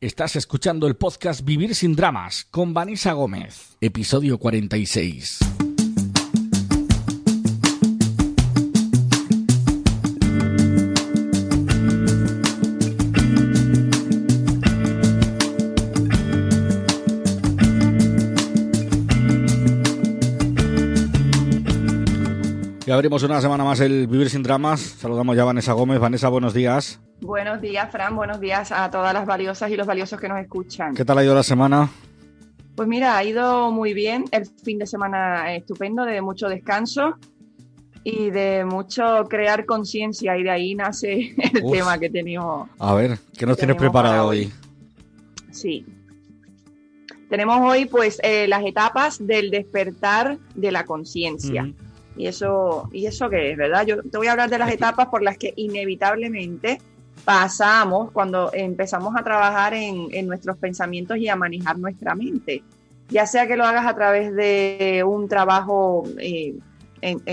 Estás escuchando el podcast Vivir sin Dramas con Vanessa Gómez, episodio 46. Y abrimos una semana más el Vivir sin Dramas. Saludamos ya a Vanessa Gómez. Vanessa, buenos días. Buenos días, Fran. Buenos días a todas las valiosas y los valiosos que nos escuchan. ¿Qué tal ha ido la semana? Pues mira, ha ido muy bien. El fin de semana estupendo, de mucho descanso y de mucho crear conciencia. Y de ahí nace el tema que tenemos. A ver, ¿qué nos tienes preparado hoy? Sí. Tenemos hoy pues las etapas del despertar de la conciencia. ¿Y eso qué es, verdad? Yo te voy a hablar de las etapas por las que inevitablemente pasamos cuando empezamos a trabajar en nuestros pensamientos y a manejar nuestra mente. Ya sea que lo hagas a través de un trabajo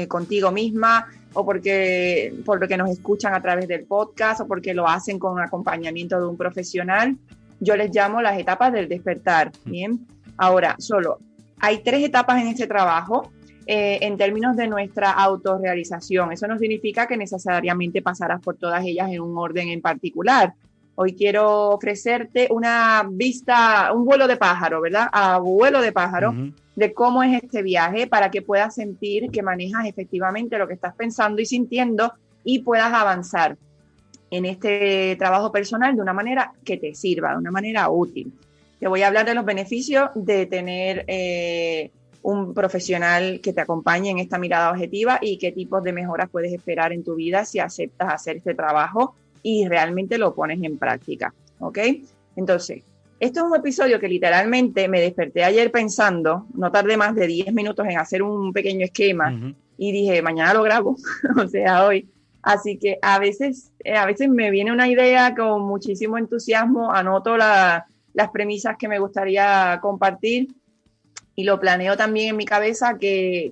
contigo misma, o por lo que nos escuchan a través del podcast, o porque lo hacen con acompañamiento de un profesional. Yo les llamo las etapas del despertar. Bien. Ahora, solo hay 3 etapas en este trabajo. En términos de nuestra autorrealización. Eso no significa que necesariamente pasarás por todas ellas en un orden en particular. Hoy quiero ofrecerte una vista, un vuelo de pájaro, ¿verdad? A vuelo de pájaro, de cómo es este viaje para que puedas sentir que manejas efectivamente lo que estás pensando y sintiendo y puedas avanzar en este trabajo personal de una manera que te sirva, de una manera útil. Te voy a hablar de los beneficios de tener un profesional que te acompañe en esta mirada objetiva y qué tipos de mejoras puedes esperar en tu vida si aceptas hacer este trabajo y realmente lo pones en práctica, ¿ok? Entonces, esto es un episodio que literalmente me desperté ayer pensando, no tardé más de 10 minutos en hacer un pequeño esquema y dije, mañana lo grabo, o sea, hoy. Así que a veces me viene una idea con muchísimo entusiasmo, anoto las premisas que me gustaría compartir. Y lo planeo también en mi cabeza que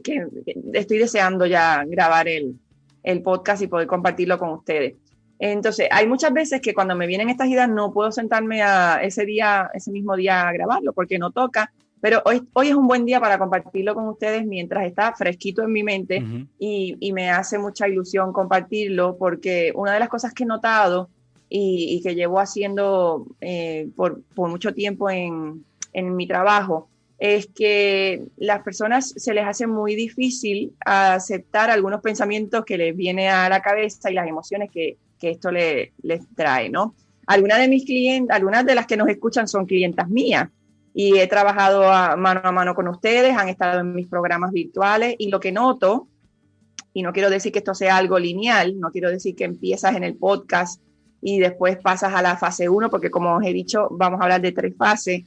estoy deseando ya grabar el podcast y poder compartirlo con ustedes. Entonces, hay muchas veces que cuando me vienen estas ideas no puedo sentarme ese mismo día a grabarlo porque no toca, pero hoy es un buen día para compartirlo con ustedes mientras está fresquito en mi mente y me hace mucha ilusión compartirlo porque una de las cosas que he notado y que llevo haciendo por mucho tiempo en mi trabajo es que las personas se les hace muy difícil aceptar algunos pensamientos que les viene a la cabeza y las emociones que esto les trae, ¿no? Algunas de las que nos escuchan son clientas mías y he trabajado mano a mano con ustedes, han estado en mis programas virtuales y lo que noto, y no quiero decir que esto sea algo lineal, no quiero decir que empiezas en el podcast y después pasas a la fase 1, porque como os he dicho, vamos a hablar de 3 fases,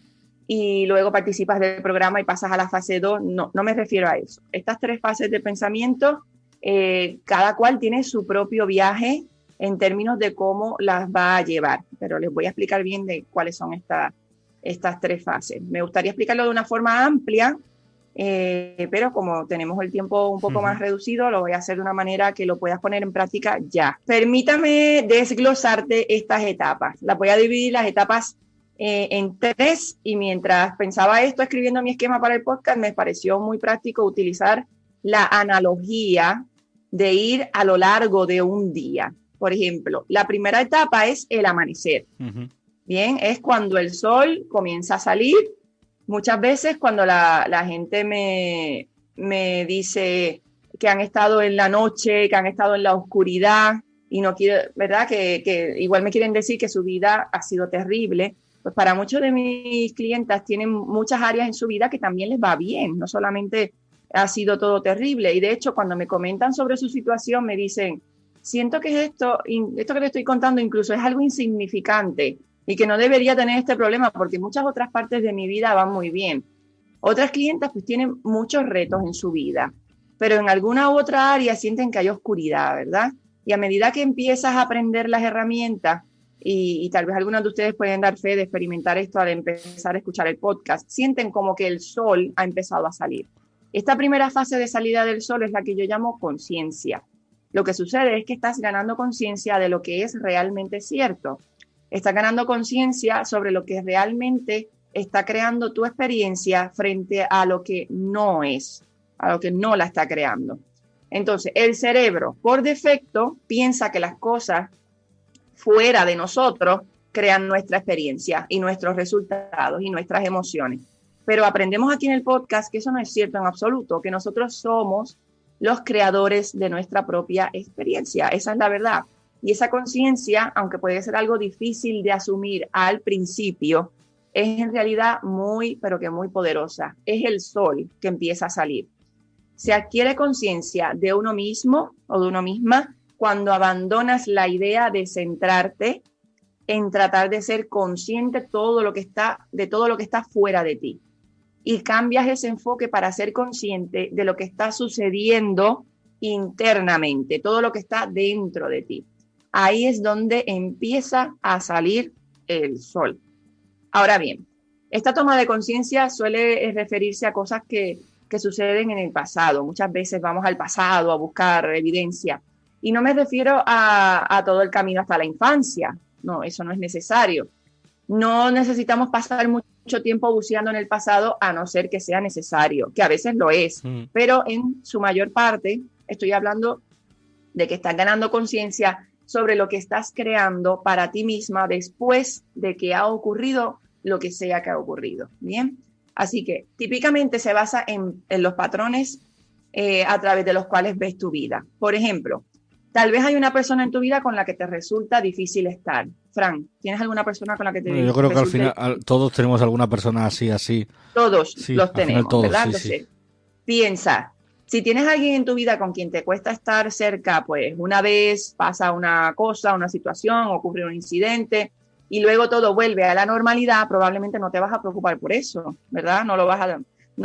y luego participas del programa y pasas a la fase 2, no me refiero a eso. Estas 3 fases de pensamiento, cada cual tiene su propio viaje en términos de cómo las va a llevar, pero les voy a explicar bien de cuáles son estas 3 fases. Me gustaría explicarlo de una forma amplia, pero como tenemos el tiempo un poco más reducido, lo voy a hacer de una manera que lo puedas poner en práctica ya. Permítame desglosarte estas etapas. Las voy a dividir las etapas en 3 y mientras pensaba esto escribiendo mi esquema para el podcast me pareció muy práctico utilizar la analogía de ir a lo largo de un día. Por ejemplo, la primera etapa es el amanecer. Bien, es cuando el sol comienza a salir. Muchas veces cuando la gente me dice que han estado en la noche, que han estado en la oscuridad y no quiero, ¿verdad? Que igual me quieren decir que su vida ha sido terrible. Pues para muchos de mis clientas tienen muchas áreas en su vida que también les va bien, no solamente ha sido todo terrible. Y de hecho, cuando me comentan sobre su situación, me dicen, siento que esto que le estoy contando incluso es algo insignificante y que no debería tener este problema porque muchas otras partes de mi vida van muy bien. Otras clientas pues tienen muchos retos en su vida, pero en alguna u otra área sienten que hay oscuridad, ¿verdad? Y a medida que empiezas a aprender las herramientas, y tal vez algunos de ustedes pueden dar fe de experimentar esto al empezar a escuchar el podcast, sienten como que el sol ha empezado a salir. Esta primera fase de salida del sol es la que yo llamo conciencia. Lo que sucede es que estás ganando conciencia de lo que es realmente cierto. Estás ganando conciencia sobre lo que realmente está creando tu experiencia frente a lo que no es, a lo que no la está creando. Entonces, el cerebro, por defecto, piensa que las cosas fuera de nosotros crean nuestra experiencia y nuestros resultados y nuestras emociones. Pero aprendemos aquí en el podcast que eso no es cierto en absoluto, que nosotros somos los creadores de nuestra propia experiencia. Esa es la verdad. Y esa conciencia, aunque puede ser algo difícil de asumir al principio, es en realidad muy, pero que muy poderosa. Es el sol que empieza a salir. Se adquiere conciencia de uno mismo o de uno misma cuando abandonas la idea de centrarte en tratar de ser consciente de todo lo que está fuera de ti. Y cambias ese enfoque para ser consciente de lo que está sucediendo internamente, todo lo que está dentro de ti. Ahí es donde empieza a salir el sol. Ahora bien, esta toma de conciencia suele referirse a cosas que suceden en el pasado. Muchas veces vamos al pasado a buscar evidencia. Y no me refiero a todo el camino hasta la infancia. No, eso no es necesario. No necesitamos pasar mucho tiempo buceando en el pasado, a no ser que sea necesario, que a veces lo es. Pero en su mayor parte estoy hablando de que estás ganando conciencia sobre lo que estás creando para ti misma después de que ha ocurrido lo que sea que ha ocurrido. Bien, así que típicamente se basa en los patrones a través de los cuales ves tu vida. Por ejemplo, tal vez hay una persona en tu vida con la que te resulta difícil estar. Fran, ¿tienes alguna persona con la que te Yo creo que al final todos tenemos alguna persona así. Todos sí, los tenemos, todos, ¿verdad? Sí, Entonces, sí. piensa, si tienes a alguien en tu vida con quien te cuesta estar cerca, pues una vez pasa una cosa, una situación, ocurre un incidente y luego todo vuelve a la normalidad, probablemente no te vas a preocupar por eso, ¿verdad? No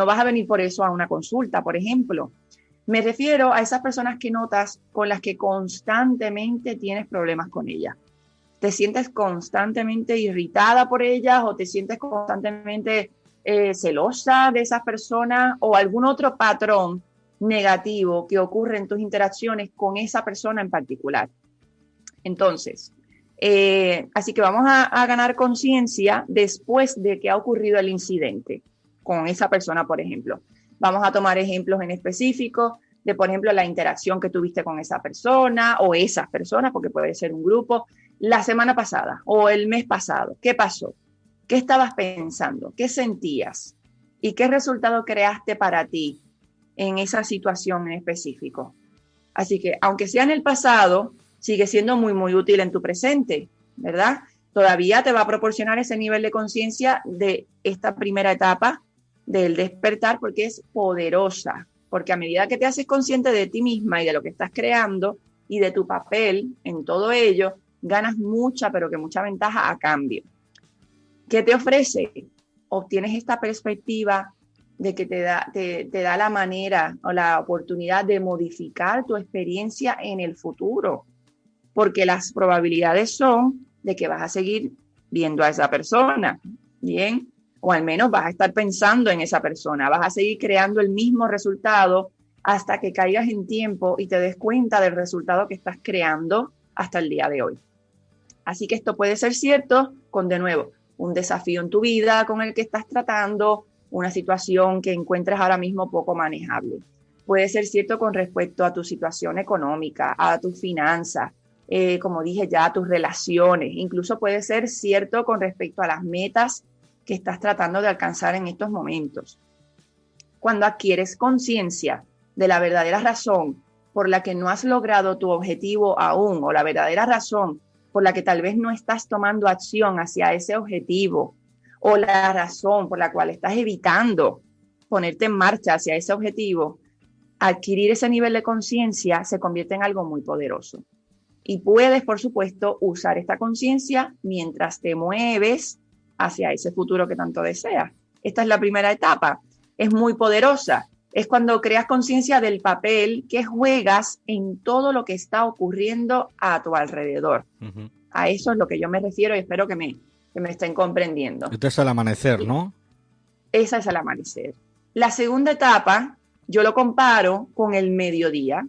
vas a venir por eso a una consulta, por ejemplo. Me refiero a esas personas que notas con las que constantemente tienes problemas con ellas. ¿Te sientes constantemente irritada por ellas o te sientes constantemente celosa de esas personas o algún otro patrón negativo que ocurre en tus interacciones con esa persona en particular? Entonces, así que vamos a ganar conciencia después de que ha ocurrido el incidente con esa persona, por ejemplo. Vamos a tomar ejemplos en específico de, por ejemplo, la interacción que tuviste con esa persona o esas personas, porque puede ser un grupo, la semana pasada o el mes pasado. ¿Qué pasó? ¿Qué estabas pensando? ¿Qué sentías? ¿Y qué resultado creaste para ti en esa situación en específico? Así que, aunque sea en el pasado, sigue siendo muy, muy útil en tu presente, ¿verdad? Todavía te va a proporcionar ese nivel de conciencia de esta primera etapa del despertar porque es poderosa. Porque a medida que te haces consciente de ti misma y de lo que estás creando y de tu papel en todo ello, ganas mucha, pero que mucha ventaja a cambio. ¿Qué te ofrece? Obtienes esta perspectiva de que te da la manera o la oportunidad de modificar tu experiencia en el futuro, porque las probabilidades son de que vas a seguir viendo a esa persona, ¿bien? O al menos vas a estar pensando en esa persona, vas a seguir creando el mismo resultado hasta que caigas en tiempo y te des cuenta del resultado que estás creando hasta el día de hoy. Así que esto puede ser cierto con, de nuevo, un desafío en tu vida con el que estás tratando, una situación que encuentres ahora mismo poco manejable. Puede ser cierto con respecto a tu situación económica, a tus finanzas, como dije ya, a tus relaciones. Incluso puede ser cierto con respecto a las metas que estás tratando de alcanzar en estos momentos. Cuando adquieres conciencia de la verdadera razón por la que no has logrado tu objetivo aún, o la verdadera razón por la que tal vez no estás tomando acción hacia ese objetivo, o la razón por la cual estás evitando ponerte en marcha hacia ese objetivo, adquirir ese nivel de conciencia se convierte en algo muy poderoso. Y puedes, por supuesto, usar esta conciencia mientras te mueves hacia ese futuro que tanto deseas. Esta es la primera etapa. Es muy poderosa. Es cuando creas conciencia del papel que juegas en todo lo que está ocurriendo a tu alrededor. Uh-huh. A eso es lo que yo me refiero y espero que me estén comprendiendo. Este es el amanecer, ¿no? Esa es el amanecer. La segunda etapa, yo lo comparo con el mediodía.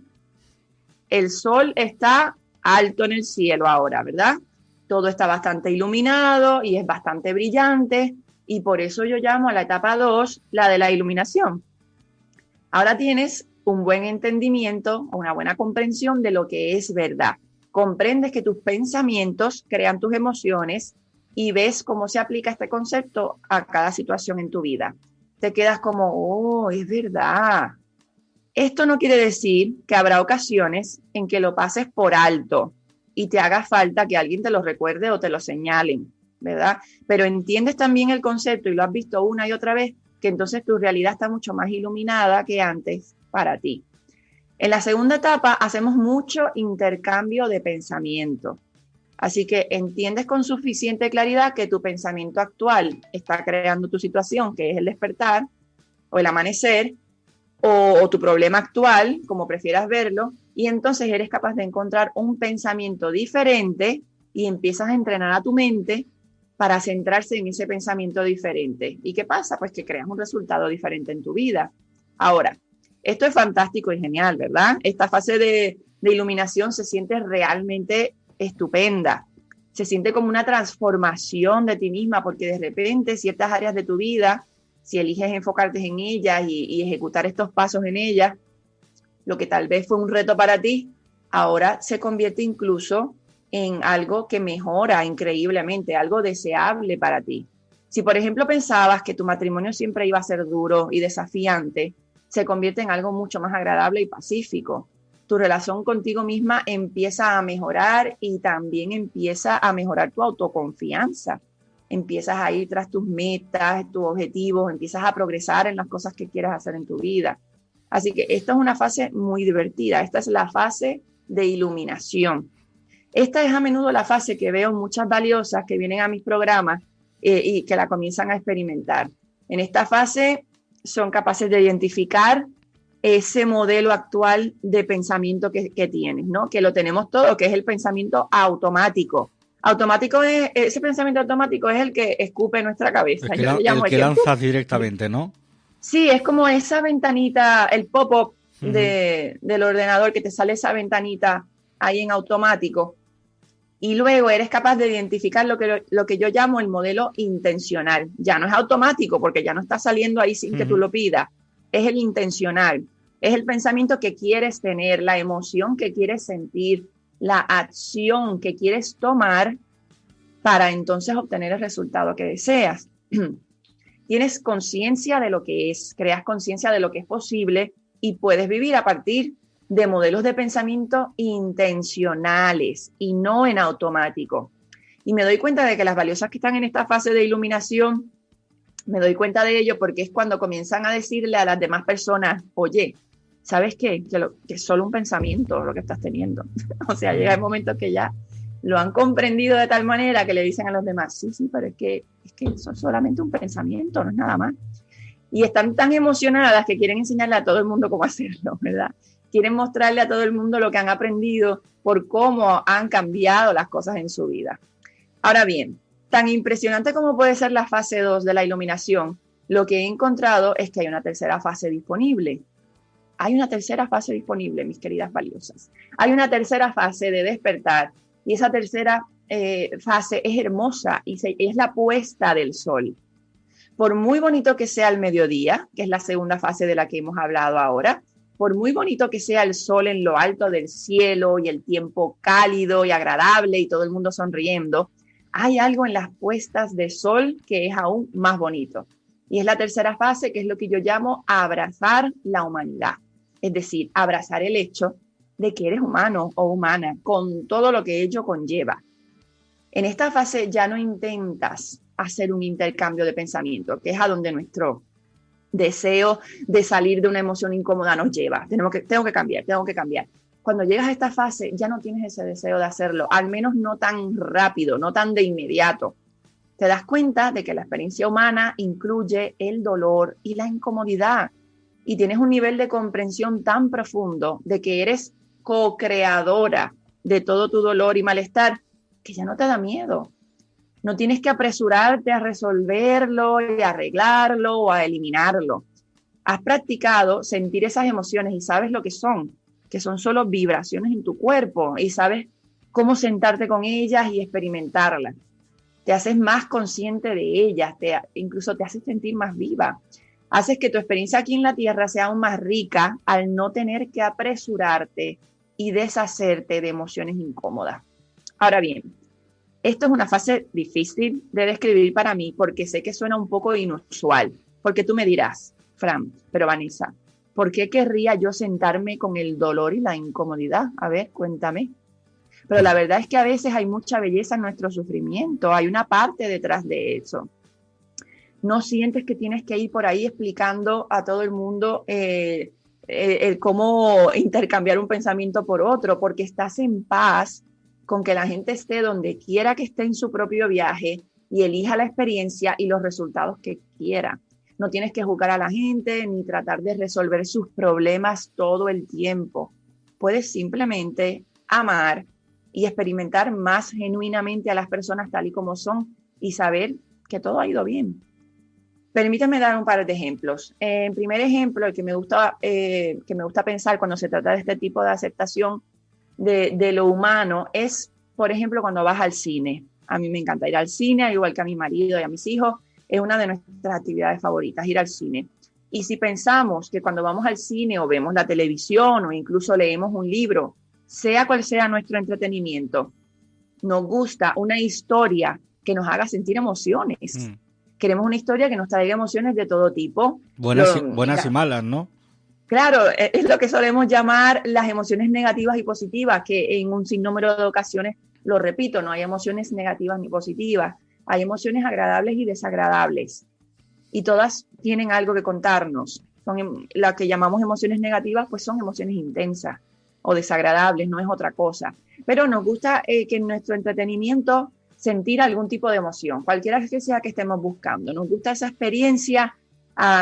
El sol está alto en el cielo ahora, ¿verdad? todo está bastante iluminado y es bastante brillante, y por eso yo llamo a la etapa 2 la de la iluminación. Ahora tienes un buen entendimiento, una buena comprensión de lo que es verdad. Comprendes que tus pensamientos crean tus emociones y ves cómo se aplica este concepto a cada situación en tu vida. Te quedas como, oh, es verdad. Esto no quiere decir que habrá ocasiones en que lo pases por alto y te haga falta que alguien te lo recuerde o te lo señalen, ¿verdad? Pero entiendes también el concepto y lo has visto una y otra vez, que entonces tu realidad está mucho más iluminada que antes para ti. En la segunda etapa hacemos mucho intercambio de pensamiento. Así que entiendes con suficiente claridad que tu pensamiento actual está creando tu situación, que es el despertar o el amanecer, o tu problema actual, como prefieras verlo, y entonces eres capaz de encontrar un pensamiento diferente y empiezas a entrenar a tu mente para centrarse en ese pensamiento diferente. ¿Y qué pasa? Pues que creas un resultado diferente en tu vida. Ahora, esto es fantástico y genial, ¿verdad? Esta fase de iluminación se siente realmente estupenda. Se siente como una transformación de ti misma, porque de repente ciertas áreas de tu vida, si eliges enfocarte en ellas y ejecutar estos pasos en ellas, lo que tal vez fue un reto para ti, ahora se convierte incluso en algo que mejora increíblemente, algo deseable para ti. Si, por ejemplo, pensabas que tu matrimonio siempre iba a ser duro y desafiante, se convierte en algo mucho más agradable y pacífico. Tu relación contigo misma empieza a mejorar y también empieza a mejorar tu autoconfianza. Empiezas a ir tras tus metas, tus objetivos, empiezas a progresar en las cosas que quieras hacer en tu vida. Así que esta es una fase muy divertida. Esta es la fase de iluminación. Esta es a menudo la fase que veo muchas valiosas que vienen a mis programas y que la comienzan a experimentar. En esta fase son capaces de identificar ese modelo actual de pensamiento que tienes, ¿no? Que lo tenemos todo, que es el pensamiento automático. Automático es, ese pensamiento automático es el que escupe nuestra cabeza. El que lanzas directamente, ¿no? Sí, es como esa ventanita, el pop-up del ordenador, que te sale esa ventanita ahí en automático. Y luego eres capaz de identificar lo que yo llamo el modelo intencional. Ya no es automático porque ya no está saliendo ahí sin que tú lo pidas. Es el intencional. Es el pensamiento que quieres tener, la emoción que quieres sentir, la acción que quieres tomar para entonces obtener el resultado que deseas. Tienes conciencia de lo que es, creas conciencia de lo que es posible y puedes vivir a partir de modelos de pensamiento intencionales y no en automático. Y me doy cuenta de que las valiosas que están en esta fase de iluminación, me doy cuenta de ello porque es cuando comienzan a decirle a las demás personas, oye, ¿sabes qué? Que es solo un pensamiento lo que estás teniendo. O sea, llega el momento que ya lo han comprendido de tal manera que le dicen a los demás, sí, pero es que eso es solamente un pensamiento, no es nada más. Y están tan emocionadas que quieren enseñarle a todo el mundo cómo hacerlo, ¿verdad? Quieren mostrarle a todo el mundo lo que han aprendido por cómo han cambiado las cosas en su vida. Ahora bien, tan impresionante como puede ser la fase 2 de la iluminación, lo que he encontrado es que hay una tercera fase disponible. Hay una tercera fase disponible, mis queridas valiosas. Hay una tercera fase de despertar y esa tercera fase es hermosa y es la puesta del sol. Por muy bonito que sea el mediodía, que es la segunda fase de la que hemos hablado ahora, por muy bonito que sea el sol en lo alto del cielo y el tiempo cálido y agradable y todo el mundo sonriendo, hay algo en las puestas de sol que es aún más bonito. Y es la tercera fase, que es lo que yo llamo abrazar la humanidad. Es decir, abrazar el hecho de que eres humano o humana con todo lo que ello conlleva. En esta fase ya no intentas hacer un intercambio de pensamiento, que es a donde nuestro deseo de salir de una emoción incómoda nos lleva. Tengo que cambiar. Cuando llegas a esta fase ya no tienes ese deseo de hacerlo, al menos no tan rápido, no tan de inmediato. Te das cuenta de que la experiencia humana incluye el dolor y la incomodidad y tienes un nivel de comprensión tan profundo de que eres co-creadora de todo tu dolor y malestar que ya no te da miedo. No tienes que apresurarte a resolverlo y a arreglarlo o a eliminarlo. Has practicado sentir esas emociones y sabes lo que son solo vibraciones en tu cuerpo y sabes cómo sentarte con ellas y experimentarlas. Te haces más consciente de ellas, incluso te haces sentir más viva. Haces que tu experiencia aquí en la Tierra sea aún más rica al no tener que apresurarte y deshacerte de emociones incómodas. Ahora bien, esto es una fase difícil de describir para mí porque sé que suena un poco inusual, porque tú me dirás, Fran, pero Vanessa, ¿por qué querría yo sentarme con el dolor y la incomodidad? A ver, cuéntame. Pero la verdad es que a veces hay mucha belleza en nuestro sufrimiento, hay una parte detrás de eso. No sientes que tienes que ir por ahí explicando a todo el mundo cómo intercambiar un pensamiento por otro, porque estás en paz con que la gente esté donde quiera que esté en su propio viaje y elija la experiencia y los resultados que quiera. No tienes que juzgar a la gente ni tratar de resolver sus problemas todo el tiempo. Puedes simplemente amar y experimentar más genuinamente a las personas tal y como son y saber que todo ha ido bien. Permítame dar un par de ejemplos. En primer ejemplo, el que me gusta pensar cuando se trata de este tipo de aceptación de lo humano es, por ejemplo, cuando vas al cine. A mí me encanta ir al cine, al igual que a mi marido y a mis hijos. Es una de nuestras actividades favoritas, ir al cine. Y si pensamos que cuando vamos al cine o vemos la televisión o incluso leemos un libro, sea cual sea nuestro entretenimiento, nos gusta una historia que nos haga sentir emociones. Queremos una historia que nos traiga emociones de todo tipo. Buenas y malas, ¿no? Claro, es lo que solemos llamar las emociones negativas y positivas, que en un sinnúmero de ocasiones, lo repito, no hay emociones negativas ni positivas, hay emociones agradables y desagradables. Y todas tienen algo que contarnos. Son las que llamamos emociones negativas, pues son emociones intensas o desagradables, no es otra cosa. Pero nos gusta que en nuestro entretenimiento sentir algún tipo de emoción, cualquiera que sea que estemos buscando. Nos gusta esa experiencia,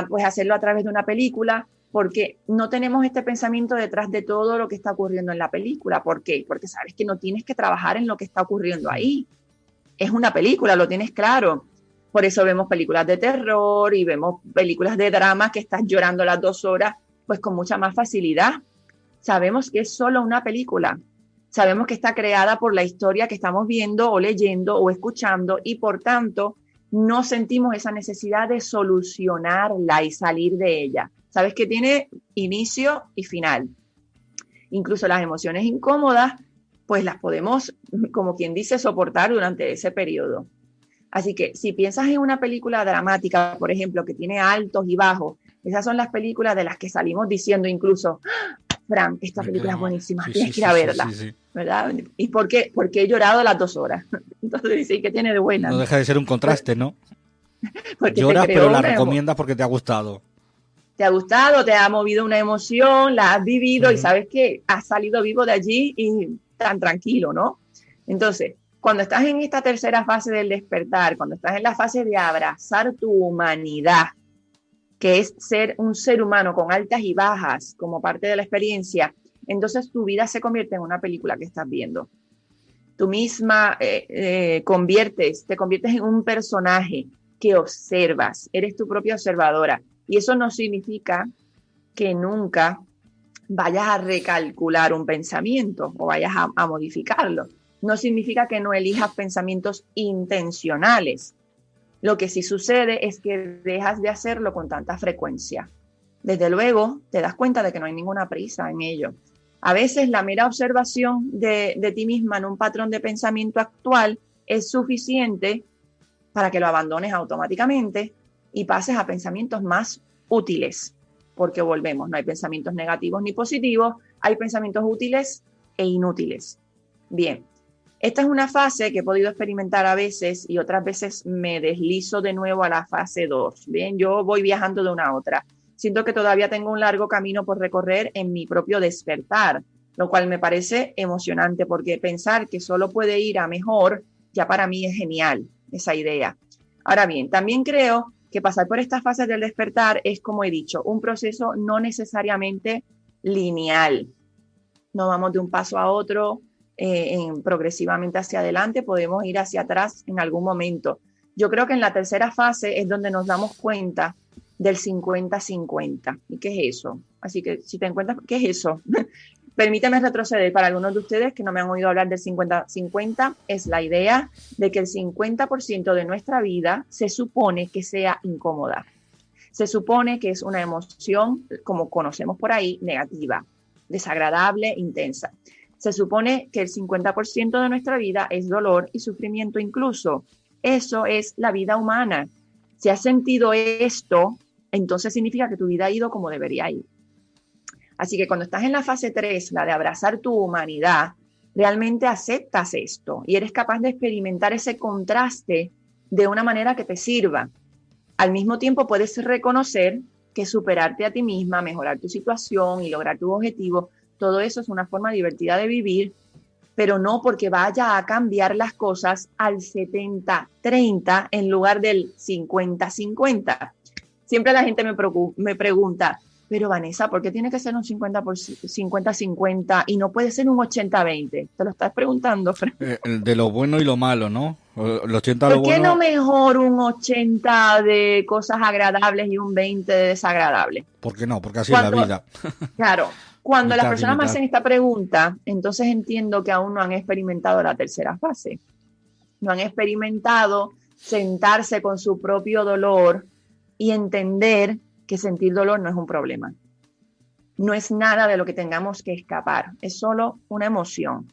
pues hacerlo a través de una película, porque no tenemos este pensamiento detrás de todo lo que está ocurriendo en la película. ¿Por qué? Porque sabes que no tienes que trabajar en lo que está ocurriendo ahí. Es una película, lo tienes claro. Por eso vemos películas de terror y vemos películas de drama que estás llorando las 2 horas, pues con mucha más facilidad. Sabemos que es solo una película. Sabemos que está creada por la historia que estamos viendo o leyendo o escuchando y por tanto no sentimos esa necesidad de solucionarla y salir de ella. Sabes que tiene inicio y final. Incluso las emociones incómodas, pues las podemos, como quien dice, soportar durante ese periodo. Así que si piensas en una película dramática, por ejemplo, que tiene altos y bajos, esas son las películas de las que salimos diciendo incluso, Fran, esta película es buenísima, tienes que ir a verla, ¿verdad? ¿Y por qué? Porque he llorado las 2 horas. Entonces dice, ¿qué tiene de buena? No deja de ser un contraste, ¿no? Lloras, pero la recomiendas porque te ha gustado. Te ha gustado, te ha movido una emoción, la has vivido y sabes que has salido vivo de allí y tan tranquilo, ¿no? Entonces, cuando estás en esta tercera fase del despertar, cuando estás en la fase de abrazar tu humanidad, que es ser un ser humano con altas y bajas como parte de la experiencia, entonces tu vida se convierte en una película que estás viendo. Tú misma te conviertes en un personaje que observas, eres tu propia observadora. Y eso no significa que nunca vayas a recalcular un pensamiento o vayas a modificarlo. No significa que no elijas pensamientos intencionales. Lo que sí sucede es que dejas de hacerlo con tanta frecuencia. Desde luego, te das cuenta de que no hay ninguna prisa en ello. A veces la mera observación de ti misma en un patrón de pensamiento actual es suficiente para que lo abandones automáticamente y pases a pensamientos más útiles, porque volvemos, no hay pensamientos negativos ni positivos, hay pensamientos útiles e inútiles. Bien, esta es una fase que he podido experimentar a veces y otras veces me deslizo de nuevo a la fase 2. Bien, yo voy viajando de una a otra. Siento que todavía tengo un largo camino por recorrer en mi propio despertar, lo cual me parece emocionante porque pensar que solo puede ir a mejor, ya para mí es genial esa idea. Ahora bien, también creo que pasar por estas fases del despertar es, como he dicho, un proceso no necesariamente lineal. No vamos de un paso a otro progresivamente hacia adelante, podemos ir hacia atrás en algún momento. Yo creo que en la tercera fase es donde nos damos cuenta del 50-50. ¿Y qué es eso? Así que si te encuentras, ¿qué es eso? Permíteme retroceder para algunos de ustedes que no me han oído hablar del 50-50. Es la idea de que el 50% de nuestra vida se supone que sea incómoda. Se supone que es una emoción, como conocemos por ahí, negativa, desagradable, intensa. Se supone que el 50% de nuestra vida es dolor y sufrimiento incluso. Eso es la vida humana. Si has sentido esto, entonces significa que tu vida ha ido como debería ir. Así que cuando estás en la fase 3, la de abrazar tu humanidad, realmente aceptas esto y eres capaz de experimentar ese contraste de una manera que te sirva. Al mismo tiempo puedes reconocer que superarte a ti misma, mejorar tu situación y lograr tus objetivos, todo eso es una forma divertida de vivir, pero no porque vaya a cambiar las cosas al 70-30 en lugar del 50-50. Siempre la gente me pregunta, pero Vanessa, ¿por qué tiene que ser un 50-50 y no puede ser un 80-20? Te lo estás preguntando, Fran. De lo bueno y lo malo, ¿no? El 80 ¿Por lo qué bueno. no mejor un 80 de cosas agradables y un 20 de desagradables? ¿Por qué no? Porque así es la vida. Claro, cuando las personas me mitad. hacen esta pregunta, entonces entiendo que aún no han experimentado la tercera fase. No han experimentado sentarse con su propio dolor y entender que sentir dolor no es un problema. No es nada de lo que tengamos que escapar, es solo una emoción.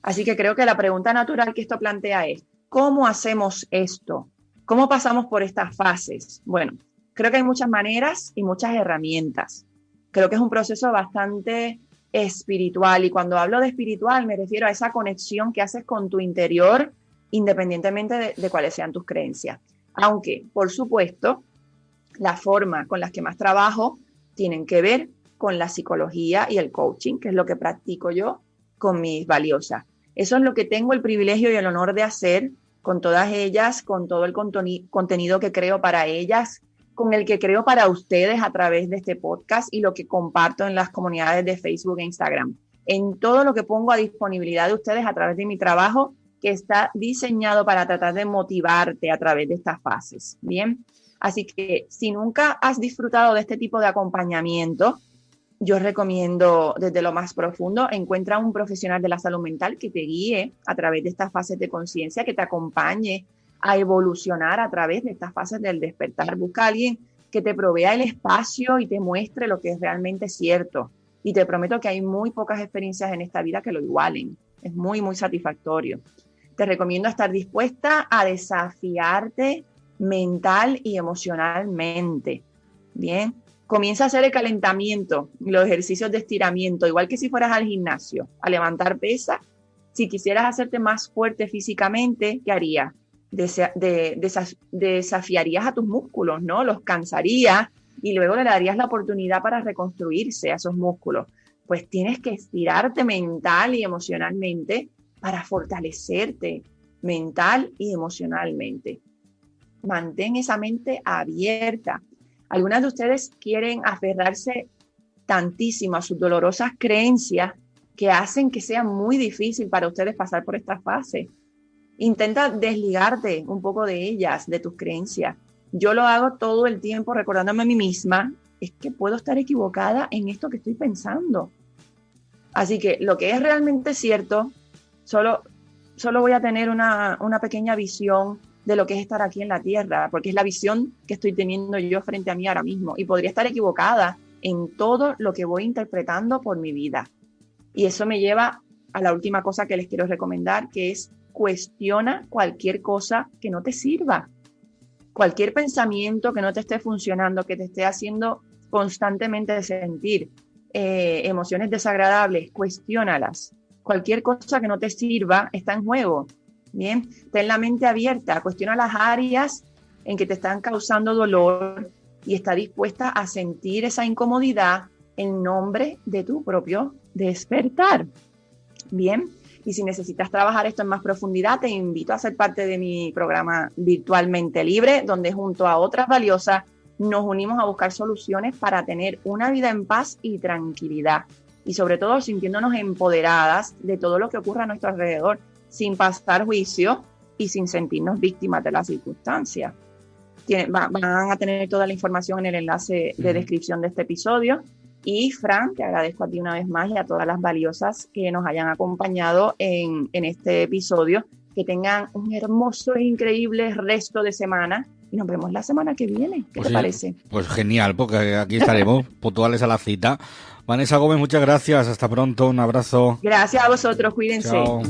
Así que creo que la pregunta natural que esto plantea es, ¿cómo hacemos esto? ¿Cómo pasamos por estas fases? Bueno, creo que hay muchas maneras y muchas herramientas. Creo que es un proceso bastante espiritual y cuando hablo de espiritual me refiero a esa conexión que haces con tu interior independientemente de cuáles sean tus creencias. Aunque, por supuesto, la forma con las que más trabajo tienen que ver con la psicología y el coaching, que es lo que practico yo con mis valiosas. Eso es lo que tengo el privilegio y el honor de hacer con todas ellas, con todo el contenido que creo para ellas, con el que creo para ustedes a través de este podcast y lo que comparto en las comunidades de Facebook e Instagram. En todo lo que pongo a disponibilidad de ustedes a través de mi trabajo, que está diseñado para tratar de motivarte a través de estas fases. Bien. Así que si nunca has disfrutado de este tipo de acompañamiento, yo recomiendo desde lo más profundo, encuentra un profesional de la salud mental que te guíe a través de estas fases de conciencia, que te acompañe a evolucionar a través de estas fases del despertar. Busca a alguien que te provea el espacio y te muestre lo que es realmente cierto. Y te prometo que hay muy pocas experiencias en esta vida que lo igualen. Es muy, muy satisfactorio. Te recomiendo estar dispuesta a desafiarte mental y emocionalmente. Bien, comienza a hacer el calentamiento, los ejercicios de estiramiento, igual que si fueras al gimnasio, a levantar pesas. Si quisieras hacerte más fuerte físicamente, ¿qué harías? Desafiarías a tus músculos, ¿no? Los cansarías y luego le darías la oportunidad para reconstruirse a esos músculos. Pues tienes que estirarte mental y emocionalmente para fortalecerte mental y emocionalmente. Mantén esa mente abierta. Algunas de ustedes quieren aferrarse tantísimo a sus dolorosas creencias que hacen que sea muy difícil para ustedes pasar por esta fase. Intenta desligarte un poco de ellas, de tus creencias. Yo lo hago todo el tiempo recordándome a mí misma, es que puedo estar equivocada en esto que estoy pensando. Así que lo que es realmente cierto, solo voy a tener una pequeña visión de lo que es estar aquí en la Tierra, porque es la visión que estoy teniendo yo frente a mí ahora mismo y podría estar equivocada en todo lo que voy interpretando por mi vida. Y eso me lleva a la última cosa que les quiero recomendar, que es cuestiona cualquier cosa que no te sirva. Cualquier pensamiento que no te esté funcionando, que te esté haciendo constantemente sentir emociones desagradables, cuestiónalas. Cualquier cosa que no te sirva está en juego. Bien, ten la mente abierta, cuestiona las áreas en que te están causando dolor y está dispuesta a sentir esa incomodidad en nombre de tu propio despertar. Bien, y si necesitas trabajar esto en más profundidad, te invito a ser parte de mi programa Virtualmente Libre, donde junto a otras valiosas nos unimos a buscar soluciones para tener una vida en paz y tranquilidad. Y sobre todo sintiéndonos empoderadas de todo lo que ocurre a nuestro alrededor, sin pasar juicio y sin sentirnos víctimas de las circunstancias. Van a tener toda la información en el enlace de descripción de este episodio. Y Fran, te agradezco a ti una vez más y a todas las valiosas que nos hayan acompañado en este episodio. Que tengan un hermoso e increíble resto de semana y nos vemos la semana que viene. ¿Qué te parece? Pues genial, porque aquí estaremos puntuales a la cita. Vanessa Gómez, muchas gracias. Hasta pronto. Un abrazo. Gracias a vosotros. Cuídense. Chao.